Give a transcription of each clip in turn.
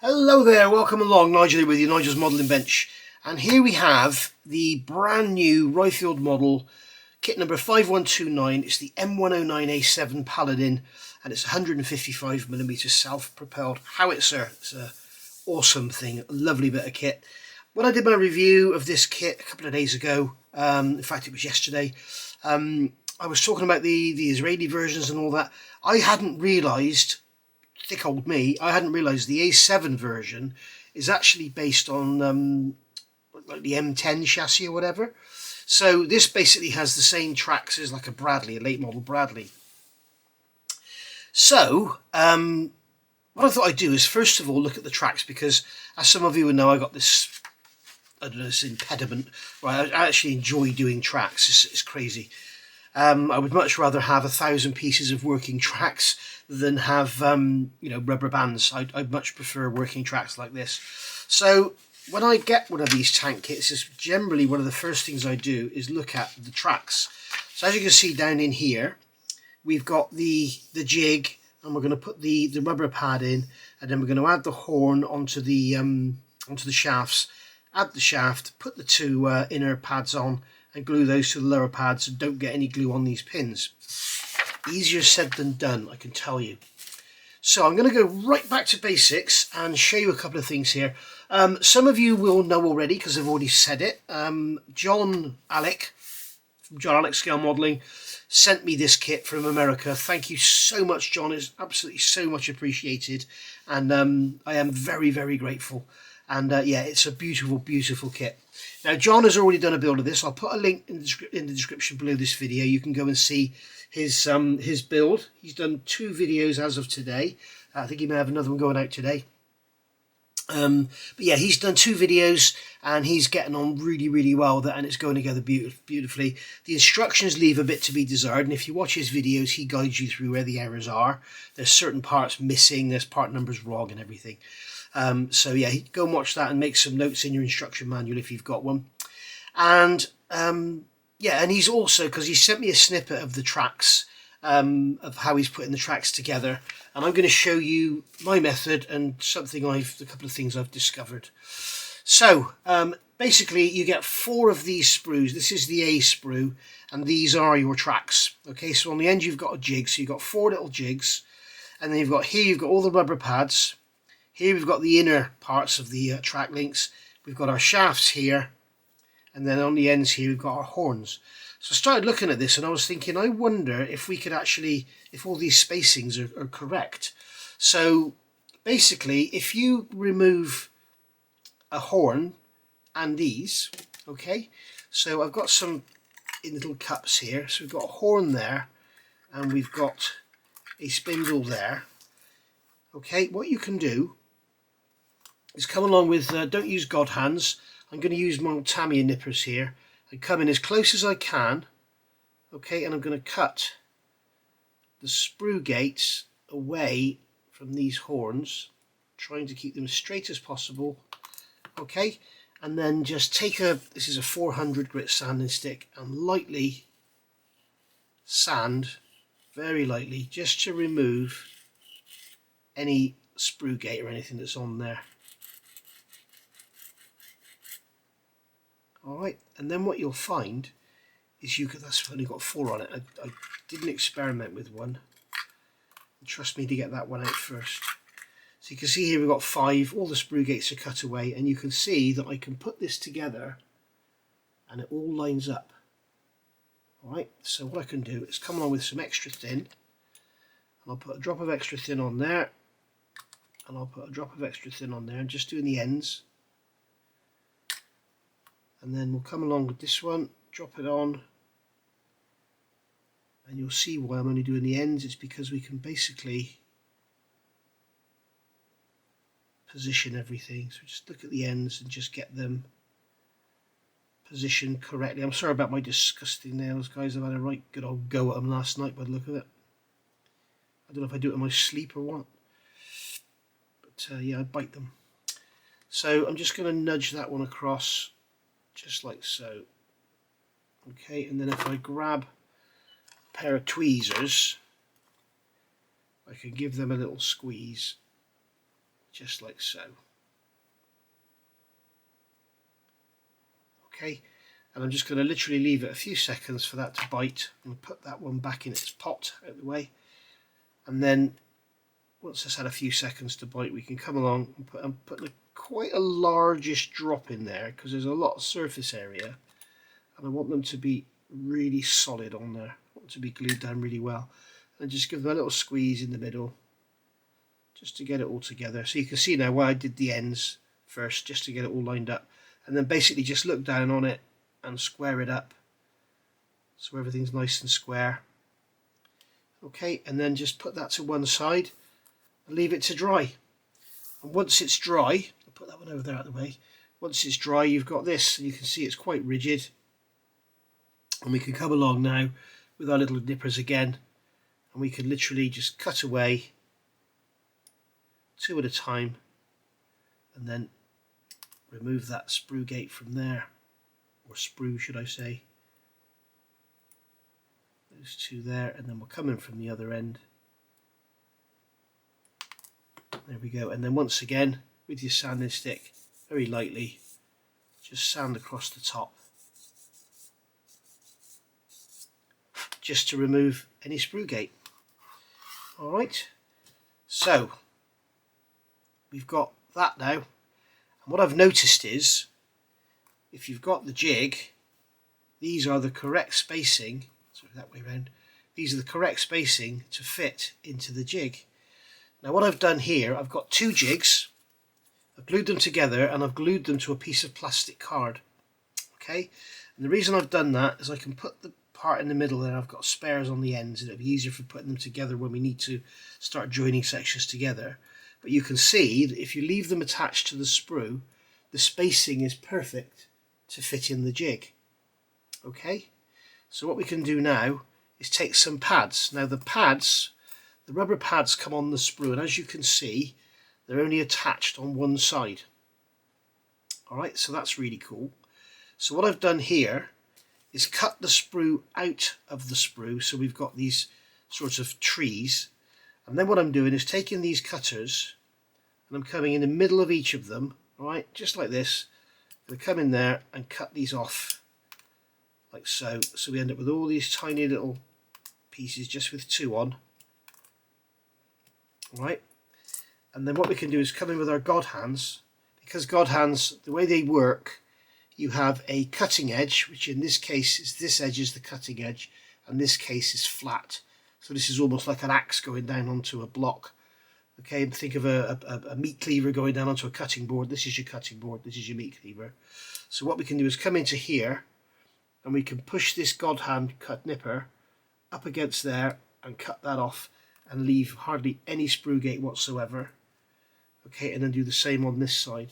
Hello there, welcome along, Nigel here with you, Nigel's Modelling Bench. And here we have the brand new Royfield model, kit number 5129. It's the M109A7 Paladin, and it's 155mm self-propelled howitzer. It's an awesome thing, a lovely bit of kit. When I did my review of this kit a couple of days ago, in fact it was yesterday, I was talking about the Israeli versions and all that. I hadn't realised, thick old me, I hadn't realised the A7 version is actually based on like the M10 chassis or whatever. So this basically has the same tracks as like a Bradley, a late model Bradley. So what I thought I'd do is first of all look at the tracks, because as some of you will know, I got this, I don't know, this impediment where I actually enjoy doing tracks. It's crazy. I would much rather have 1,000 pieces of working tracks than have rubber bands. I'd much prefer working tracks like this. So when I get one of these tank kits, it's generally one of the first things I do is look at the tracks. So as you can see down in here, we've got the jig, and we're going to put the rubber pad in, and then we're going to add the horn onto the shafts. Add the shaft, put the two inner pads on, and glue those to the lower pads, and don't get any glue on these pins. Easier said than done, I can tell you. So I'm going to go right back to basics and show you a couple of things here. Some of you will know already because I've already said it. John Alec from John Alec Scale Modelling sent me this kit from America. Thank you so much, John. It's absolutely so much appreciated, and I am very, very grateful. And yeah, it's a beautiful, beautiful kit. Now, John has already done a build of this. I'll put a link in the description below this video. You can go and see his build. He's done 2 videos as of today. I think he may have another one going out today. But yeah, he's done 2 videos, and he's getting on really, really well with it, and it's going together beautifully. The instructions leave a bit to be desired, and if you watch his videos, he guides you through where the errors are. There's certain parts missing, there's part numbers wrong and everything. So yeah, go and watch that and make some notes in your instruction manual if you've got one. And yeah, and he's also, because he sent me a snippet of the tracks, of how he's putting the tracks together, and I'm going to show you my method and a couple of things I've discovered. So basically you get 4 of these sprues. This is the A sprue, and these are your tracks. Okay, so on the end you've got a jig, so you've got 4 little jigs, and then you've got all the rubber pads. Here we've got the inner parts of the track links. We've got our shafts here, and then on the ends here we've got our horns. So I started looking at this, and I was thinking, I wonder if we could actually, if all these spacings are correct. So basically, if you remove a horn and these, okay, so I've got some in little cups here. So we've got a horn there, and we've got a spindle there. Okay, what you can do is come along with, don't use God hands. I'm going to use my Tamiya nippers here and come in as close as I can. Okay, and I'm going to cut the sprue gates away from these horns, trying to keep them as straight as possible. Okay, and then just take this is a 400 grit sanding stick, and lightly sand, very lightly, just to remove any sprue gate or anything that's on there. Alright, and then what you'll find is that's only got 4 on it. I didn't experiment with one. Trust me to get that one out first. So you can see here we've got 5, all the sprue gates are cut away, and you can see that I can put this together and it all lines up. Alright, so what I can do is come along with some extra thin, and I'll put a drop of extra thin on there, and I'll put a drop of extra thin on there, and just doing the ends. And then we'll come along with this one, drop it on, and you'll see why I'm only doing the ends. It's because we can basically position everything. So just look at the ends and just get them positioned correctly. I'm sorry about my disgusting nails, guys. I've had a right good old go at them last night by the look of it. I don't know if I do it in my sleep or what, but yeah, I bite them. So I'm just going to nudge that one across, just like so. Okay, and then if I grab a pair of tweezers, I can give them a little squeeze just like so. Okay, and I'm just going to literally leave it a few seconds for that to bite. I'm going to put that one back in its pot out of the way, and then once it's had a few seconds to bite, we can come along and put quite a largish drop in there, because there's a lot of surface area and I want them to be really solid on there. I want them to be glued down really well, and just give them a little squeeze in the middle just to get it all together. So you can see now why I did the ends first, just to get it all lined up, and then basically just look down on it and square it up so everything's nice and square. Okay, and then just put that to one side and leave it to dry. And once it's dry, I'll put that one over there out of the way. Once it's dry, you've got this, and you can see it's quite rigid. And we can come along now with our little nippers again, and we can literally just cut away two at a time, and then remove that sprue gate from there, or sprue should I say. Those two there, and then we'll come in from the other end. There we go, and then once again with your sanding stick, very lightly just sand across the top, just to remove any sprue gate. Alright, so we've got that now, and what I've noticed is if you've got the jig, these are the correct spacing, sorry, that way around, these are the correct spacing to fit into the jig. Now what I've done here, I've got two jigs, I've glued them together and I've glued them to a piece of plastic card. Okay, and the reason I've done that is I can put the part in the middle there, I've got spares on the ends, and it'll be easier for putting them together when we need to start joining sections together. But you can see that if you leave them attached to the sprue, the spacing is perfect to fit in the jig. Okay, so what we can do now is take some pads. Now the rubber pads come on the sprue, and as you can see, they're only attached on one side. Alright, so that's really cool. So what I've done here is cut the sprue out of the sprue, so we've got these sorts of trees, and then what I'm doing is taking these cutters and I'm coming in the middle of each of them, alright, just like this. I'm going to come in there and cut these off like so, so we end up with all these tiny little pieces just with two on. Alright, and then what we can do is come in with our God hands, because God hands, the way they work, you have a cutting edge, which in this case is this edge is the cutting edge, and this case is flat. So this is almost like an axe going down onto a block. Okay, think of a meat cleaver going down onto a cutting board. This is your cutting board, this is your meat cleaver. So what we can do is come into here, and we can push this God hand cut nipper up against there and cut that off and leave hardly any sprue gate whatsoever. Okay, and then do the same on this side.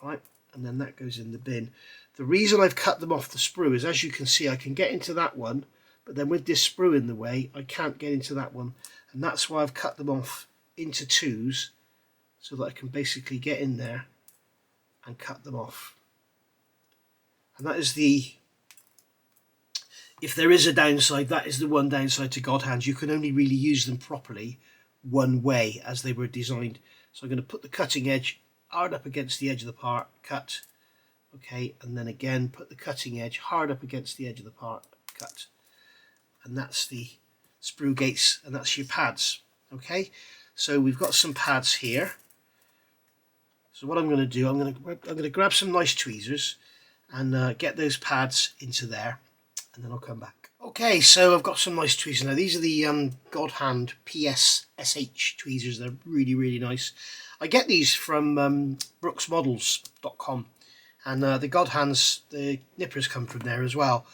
Alright, and then that goes in the bin. The reason I've cut them off the sprue is, as you can see, I can get into that one, but then with this sprue in the way, I can't get into that one. And that's why I've cut them off into twos, so that I can basically get in there and cut them off. And that is the, if there is a downside, that is the one downside to God hands. You can only really use them properly one way as they were designed. So I'm going to put the cutting edge hard up against the edge of the part, cut. Okay, and then again put the cutting edge hard up against the edge of the part, cut. And that's the sprue gates, and that's your pads. Okay, so we've got some pads here. So what I'm going to do, I'm going to grab some nice tweezers and get those pads into there, and then I'll come back. Okay, so I've got some nice tweezers now. These are the God Hand PSSH tweezers. They're really, really nice. I get these from brooksmodels.com, and the God Hands, the nippers come from there as well.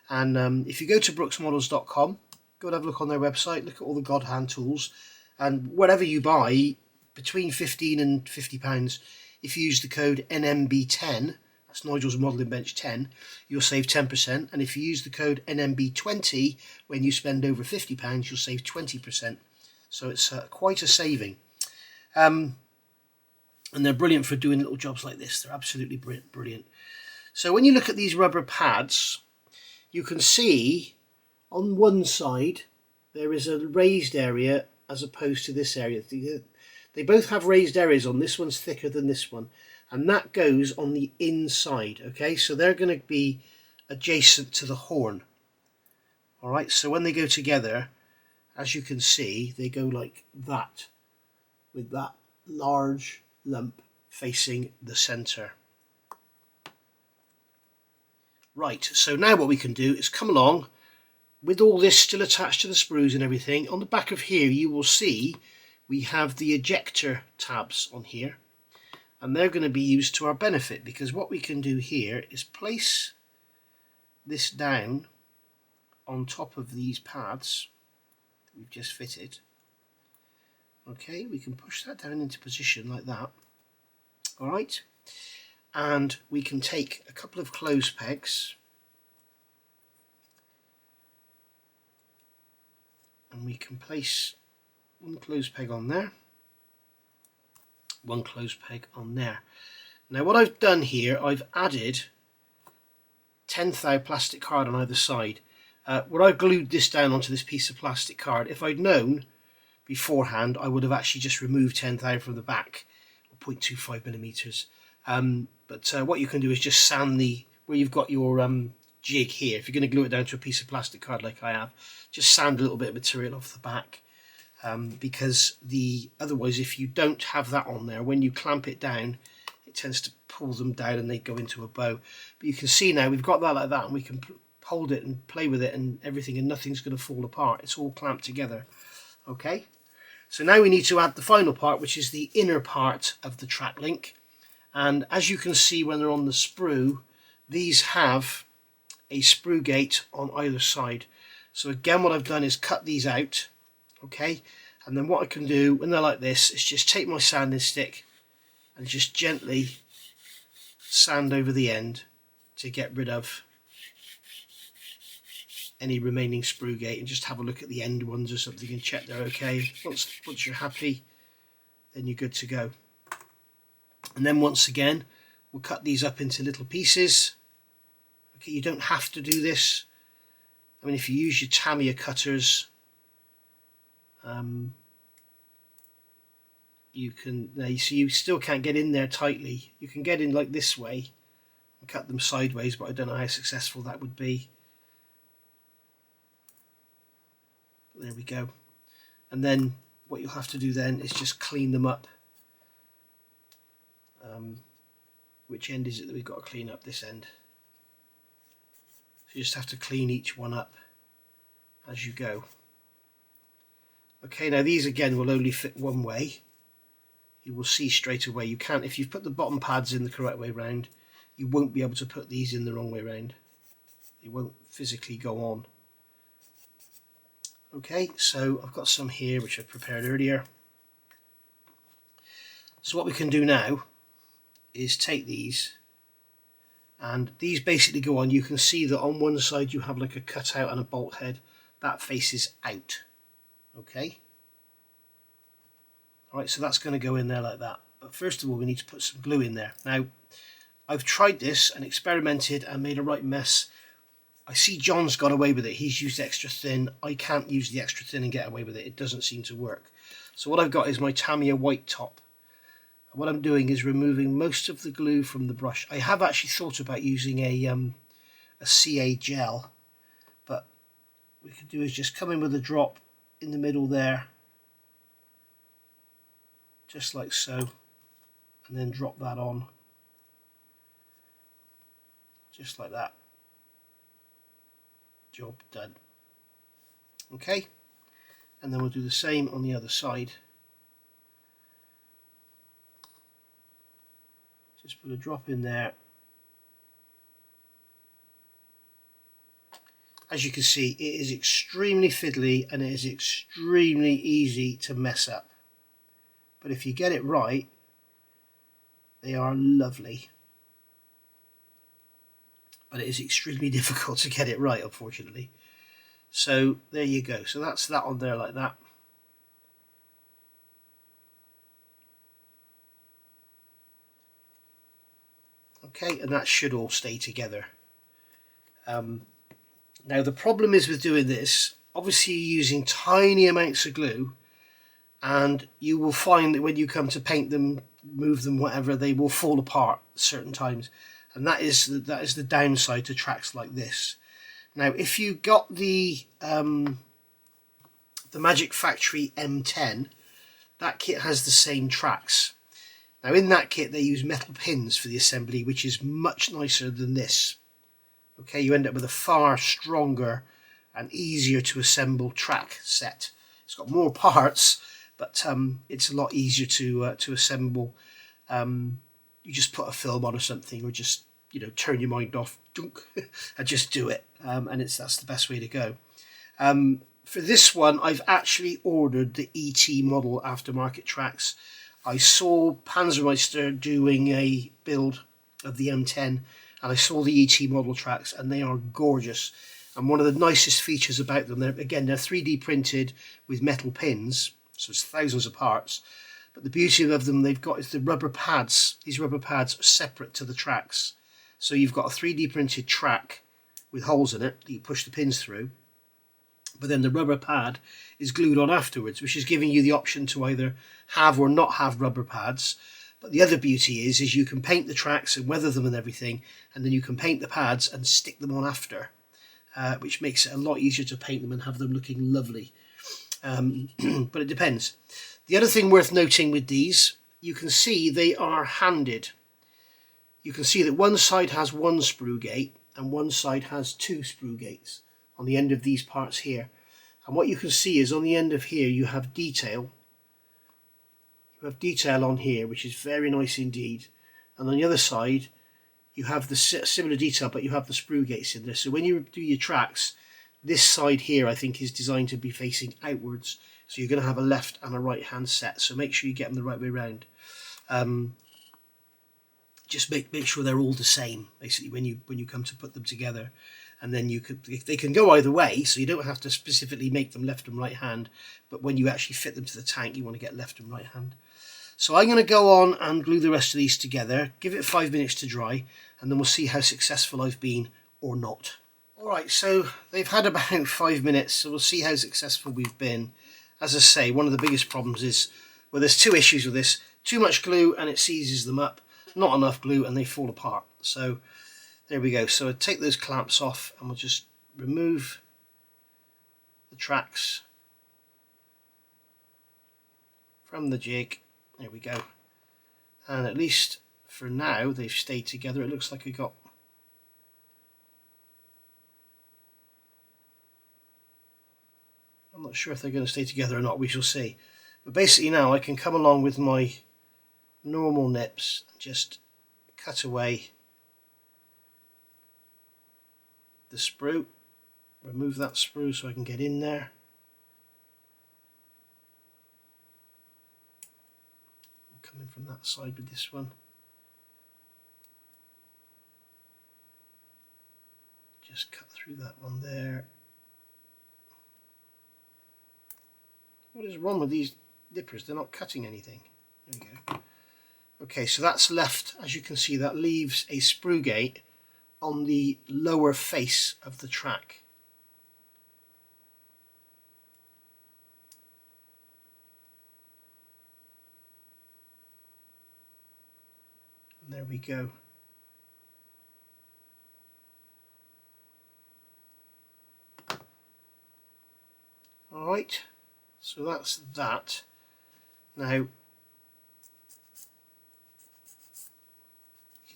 And if you go to brooksmodels.com, go and have a look on their website, look at all the God Hand tools, and whatever you buy, between £15 and £50, if you use the code NMB10, that's Nigel's Modelling Bench 10, you'll save 10%, and if you use the code NMB20, when you spend over £50, you'll save 20%. So it's quite a saving. And they're brilliant for doing little jobs like this. They're absolutely brilliant. So when you look at these rubber pads, you can see on one side there is a raised area as opposed to this area. They They both have raised areas on. This one's thicker than this one, and that goes on the inside. Okay, so they're going to be adjacent to the horn. All right, so when they go together, as you can see, they go like that, with that large lump facing the center. Right, so now what we can do is come along with all this still attached to the sprues and everything. On the back of here you will see we have the ejector tabs on here, and they're going to be used to our benefit, because what we can do here is place this down on top of these pads that we've just fitted. Okay, we can push that down into position like that. Alright, and we can take a couple of clothes pegs and we can place one clothes peg on there, one clothes peg on there. Now what I've done here, I've added 10th thou plastic card on either side. Where I've glued this down onto this piece of plastic card, if I'd known beforehand, I would have actually just removed 10th thou from the back, or 0.25 millimeters. But what you can do is just sand where you've got your jig here. If you're going to glue it down to a piece of plastic card like I have, just sand a little bit of material off the back, because otherwise, if you don't have that on there, when you clamp it down, it tends to pull them down and they go into a bow. But you can see now we've got that like that, and we can hold it and play with it and everything, and nothing's going to fall apart. It's all clamped together. Okay, so now we need to add the final part, which is the inner part of the track link. And as you can see when they're on the sprue, these have a sprue gate on either side. So again, what I've done is cut these out. Okay, and then what I can do when they're like this is just take my sanding stick and just gently sand over the end to get rid of any remaining sprue gate, and just have a look at the end ones or something and check they're okay. Once you're happy, then you're good to go. And then once again, we'll cut these up into little pieces. Okay, you don't have to do this. I mean, if you use your Tamiya cutters, you can. So you still can't get in there tightly. You can get in like this way and cut them sideways, but I don't know how successful that would be. There we go. And then what you'll have to do then is just clean them up. Which end is it that we've got to clean up? This end. So you just have to clean each one up as you go. Okay, now these again will only fit one way. You will see straight away you can't, if you've put the bottom pads in the correct way round, you won't be able to put these in the wrong way round. They won't physically go on. Okay, so I've got some here which I prepared earlier. So what we can do now is take these, and these basically go on. You can see that on one side you have like a cutout and a bolt head that faces out. Okay, alright, so that's going to go in there like that. But first of all, we need to put some glue in there. Now, I've tried this and experimented and made a right mess. I see John's got away with it. He's used extra thin. I can't use the extra thin and get away with it. It doesn't seem to work. So what I've got is my Tamiya white top. What I'm doing is removing most of the glue from the brush. I have actually thought about using a CA gel, but what we could do is just come in with a drop in the middle there, just like so, and then drop that on, just like that. Job done. Okay, and then we'll do the same on the other side. Just put a drop in there. As you can see, it is extremely fiddly and it is extremely easy to mess up. But if you get it right, they are lovely. But it is extremely difficult to get it right, unfortunately. So there you go. So that's that on there like that. Okay, and that should all stay together. Now the problem is with doing this, obviously you're using tiny amounts of glue, and you will find that when you come to paint them, move them, whatever, they will fall apart at certain times, and that is the downside to tracks like this. Now, if you got the Magic Factory M10, that kit has the same tracks. Now, in that kit they use metal pins for the assembly, which is much nicer than this. Okay, you end up with a far stronger and easier to assemble track set. It's got more parts, but it's a lot easier to assemble. You just put a film on or something, or just turn your mind off, dunk, and just do it. And that's the best way to go. For this one, I've actually ordered the ET model aftermarket tracks. I saw Panzermeister doing a build of the M10, and I saw the ET model tracks, and they are gorgeous. And one of the nicest features about them, they're 3D printed with metal pins, so it's thousands of parts. But the beauty of them they've got is the rubber pads. These rubber pads are separate to the tracks. So you've got a 3D printed track with holes in it that you push the pins through. But then the rubber pad is glued on afterwards, which is giving you the option to either have or not have rubber pads. But the other beauty is you can paint the tracks and weather them and everything, and then you can paint the pads and stick them on after, which makes it a lot easier to paint them and have them looking lovely. But it depends. The other thing worth noting with these, you can see they are handed. You can see that one side has one sprue gate and one side has two sprue gates on the end of these parts here. And what you can see is on the end of here you have detail. You have detail on here, which is very nice indeed. And on the other side you have the similar detail, but you have the sprue gates in there. So when you do your tracks, this side here I think is designed to be facing outwards. So you're going to have a left and a right hand set. So make sure you get them the right way around. Just make sure they're all the same, basically, when you come to put them together. And then they can go either way, so you don't have to specifically make them left and right hand, but when you actually fit them to the tank you want to get left and right hand. So I'm going to go on and glue the rest of these together, give it 5 minutes to dry, and then we'll see how successful I've been or not. Alright, so they've had about 5 minutes, so we'll see how successful we've been. As I say, one of the biggest problems is, well, there's two issues with this: too much glue and it seizes them up, not enough glue and they fall apart. So there we go. So I'll take those clamps off and we'll just remove the tracks from the jig. There we go. And at least for now they've stayed together. It looks like we got I'm not sure if they're going to stay together or not, we shall see. But basically now I can come along with my normal nips and just cut away the sprue, remove that sprue so I can get in there. I'm coming from that side with this one. Just cut through that one there. What is wrong with these nippers? They're not cutting anything. There we go. Okay, so that's left, as you can see, that leaves a sprue gate on the lower face of the track. And there we go. Alright, so that's that. Now,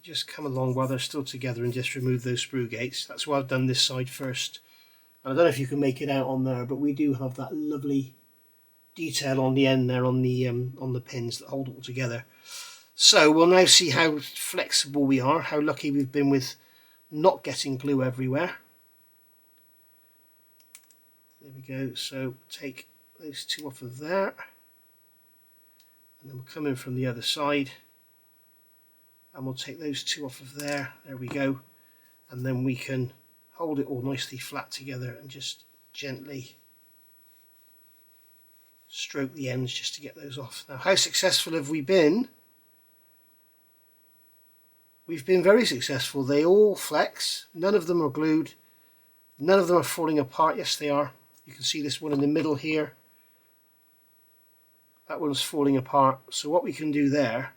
just come along while they're still together and just remove those sprue gates. That's why I've done this side first. And I don't know if you can make it out on there, but we do have that lovely detail on the end there on the pins that hold it all together. So we'll now see how flexible we are, how lucky we've been with not getting glue everywhere. There we go. So take those two off of there, and then we'll come in from the other side. And we'll take those two off of there. There we go. And then we can hold it all nicely flat together and just gently stroke the ends just to get those off. Now, how successful have we been? We've been very successful. They all flex. None of them are glued. None of them are falling apart. Yes, they are. You can see this one in the middle here. that one's falling apart. So what we can do there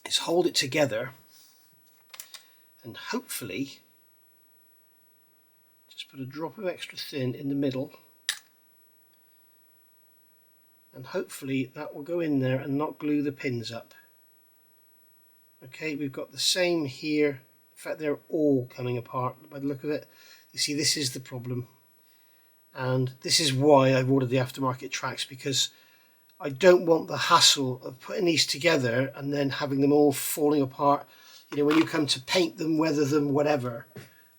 is hold it together and hopefully just put a drop of extra thin in the middle, and hopefully that will go in there and not glue the pins up. Okay, we've got the same here. In fact, they're all coming apart by the look of it. You see, this is the problem, and this is why I've ordered the aftermarket tracks, because I don't want the hassle of putting these together and then having them all falling apart. You know, when you come to paint them, weather them, whatever,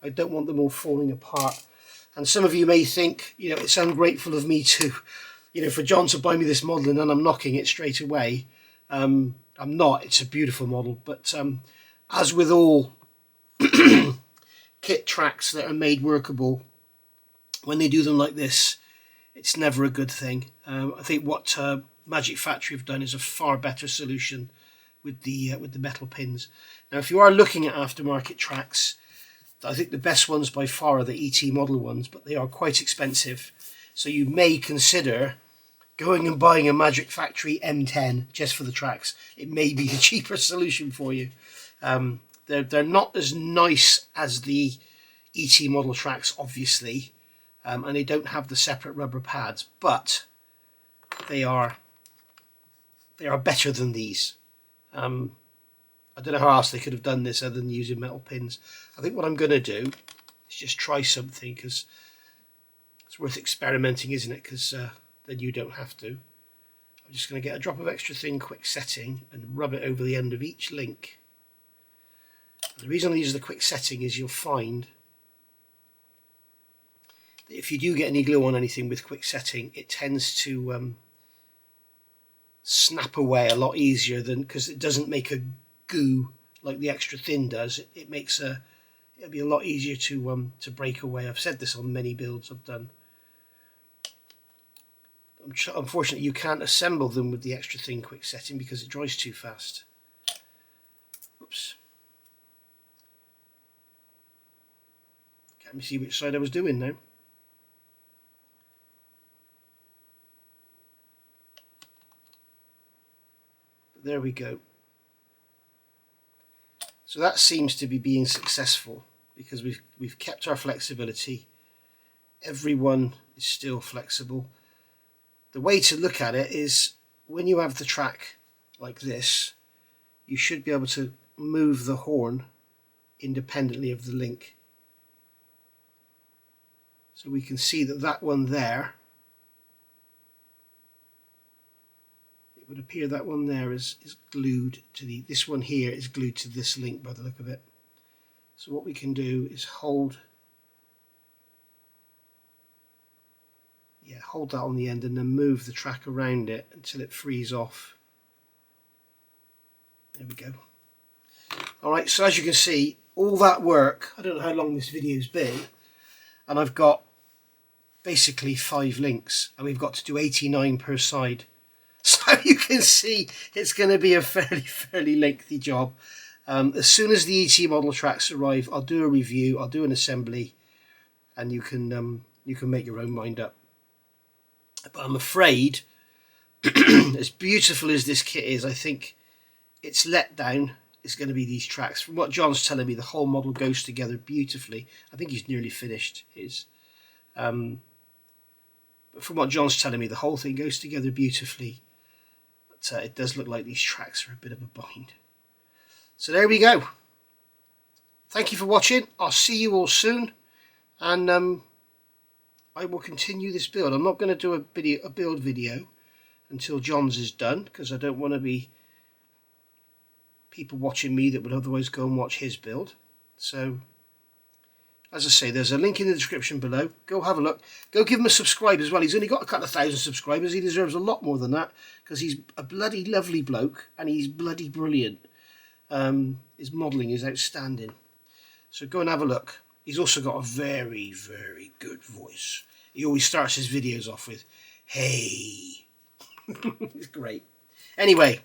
I don't want them all falling apart. And some of you may think, you know, it's ungrateful of me to, you know, for John to buy me this model and then I'm knocking it straight away. I'm not. It's a beautiful model, but as with all kit tracks that are made workable, when they do them like this, it's never a good thing. I think what Magic Factory have done is a far better solution with the metal pins. Now, if you are looking at aftermarket tracks, I think the best ones by far are the ET model ones, but they are quite expensive. So you may consider going and buying a Magic Factory M10 just for the tracks. It may be the cheaper solution for you. They're not as nice as the ET model tracks, obviously, and they don't have the separate rubber pads, but they are better than these. I don't know how else they could have done this other than using metal pins. I think what I'm going to do is just try something, because it's worth experimenting, isn't it? Because then you don't have to. I'm just going to get a drop of extra thin quick setting and rub it over the end of each link. And the reason I use the quick setting is you'll find that if you do get any glue on anything with quick setting, it tends to snap away a lot easier than, because it doesn't make a goo like the extra thin does. It'll be a lot easier to break away. I've said this on many builds I've done. Unfortunately, you can't assemble them with the extra thin quick setting because it dries too fast. Oops. Can't me see which side I was doing now. But there we go. So that seems to be being successful, because we've kept our flexibility. Everyone is still flexible. The way to look at it is, when you have the track like this, you should be able to move the horn independently of the link. So we can see that that one there, it would appear that one there is glued to this one here is glued to this link by the look of it. So what we can do is hold that on the end and then move the track around it until it frees off. There we go. Alright, so as you can see, all that work, I don't know how long this video's been, and I've got basically 5 links, and we've got to do 89 per side. So you can see it's going to be a fairly lengthy job. As soon as the ET model tracks arrive, I'll do a review, I'll do an assembly, and you can make your own mind up. But I'm afraid, as beautiful as this kit is, I think its letdown is going to be these tracks. From what John's telling me, the whole model goes together beautifully. I think he's nearly finished his. But from what John's telling me, the whole thing goes together beautifully. But it does look like these tracks are a bit of a bind. So there we go. Thank you for watching. I'll see you all soon, and I will continue this build. I'm not going to do a build video until John's is done, because I don't want to be people watching me that would otherwise go and watch his build. So, as I say, there's a link in the description below. Go have a look. Go give him a subscribe as well. He's only got a couple of thousand subscribers. He deserves a lot more than that, because he's a bloody lovely bloke and he's bloody brilliant. His modelling is outstanding. So go and have a look. He's also got a very, very good voice. He always starts his videos off with, "Hey." It's great. Anyway,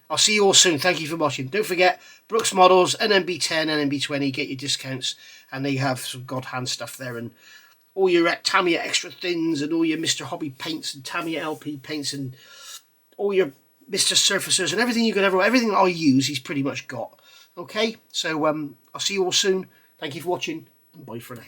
I'll see you all soon. Thank you for watching. Don't forget, Brooks Models, NMB10, NMB20, get your discounts, and they have some God hand stuff there, and all your Tamiya extra thins and all your Mr. Hobby paints and Tamiya LP paints and all your Mr. Surfacers and everything you could ever, everything I use, he's pretty much got. Okay, so I'll see you all soon. Thank you for watching, and bye for now.